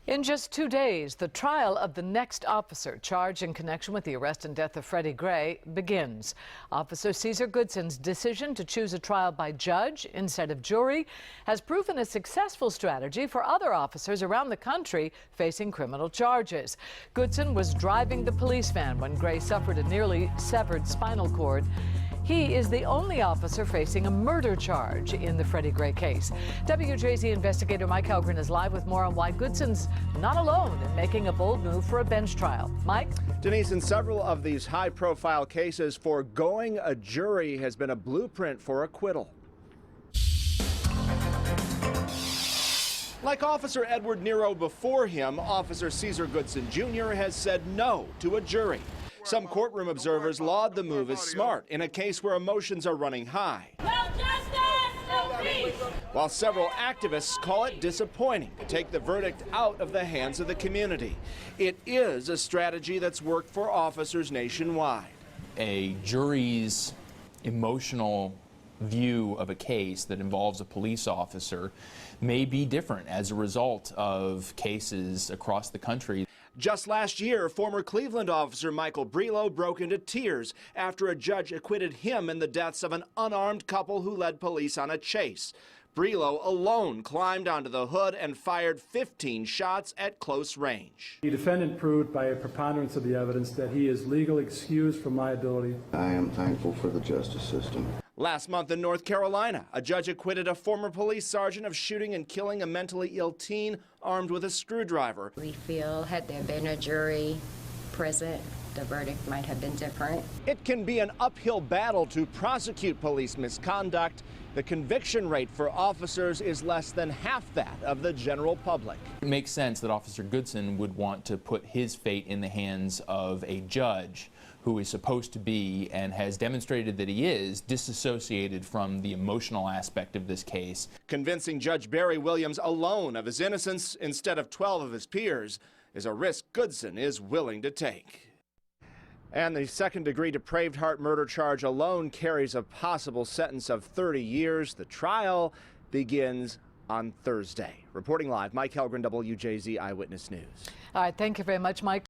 In just 2 days, the trial of the next officer charged in connection with the arrest and death of Freddie Gray begins. Officer Cesar Goodson's decision to choose a trial by judge instead of jury has proven a successful strategy for other officers around the country facing criminal charges. Goodson was driving the police van when Gray suffered a nearly severed spinal cord. He is the only officer facing a murder charge in the Freddie Gray case. WJZ investigator Mike Hellgren is live with more on why Goodson's not alone in making a bold move for a bench trial. Mike? Denise, in several of these high-profile cases, foregoing a jury has been a blueprint for acquittal. Like Officer Edward Nero before him, Officer Cesar Goodson Jr. has said no to a jury. Some courtroom observers laud the move as smart in a case where emotions are running high. No justice, no peace. While several activists call it disappointing to take the verdict out of the hands of the community. It is a strategy that's worked for officers nationwide. A jury's emotional view of a case that involves a police officer may be different as a result of cases across the country. Just last year, former Cleveland officer Michael Brelo broke into tears after a judge acquitted him in the deaths of an unarmed couple who led police on a chase. Brelo alone climbed onto the hood and fired 15 shots at close range. The defendant proved by a preponderance of the evidence that he is legally excused from liability. I am thankful for the justice system. Last month in North Carolina, a judge acquitted a former police sergeant of shooting and killing a mentally ill teen armed with a screwdriver. We feel had there been a jury present, the verdict might have been different. It can be an uphill battle to prosecute police misconduct. The conviction rate for officers is less than half that of the general public. It makes sense that Officer Goodson would want to put his fate in the hands of a judge who is supposed to be, and has demonstrated that he is, disassociated from the emotional aspect of this case. Convincing Judge Barry Williams alone of his innocence instead of 12 of his peers is a risk Goodson is willing to take. And the second-degree depraved heart murder charge alone carries a possible sentence of 30 years. The trial begins on Thursday. Reporting live, Mike Hellgren, WJZ Eyewitness News. All right, thank you very much, Mike.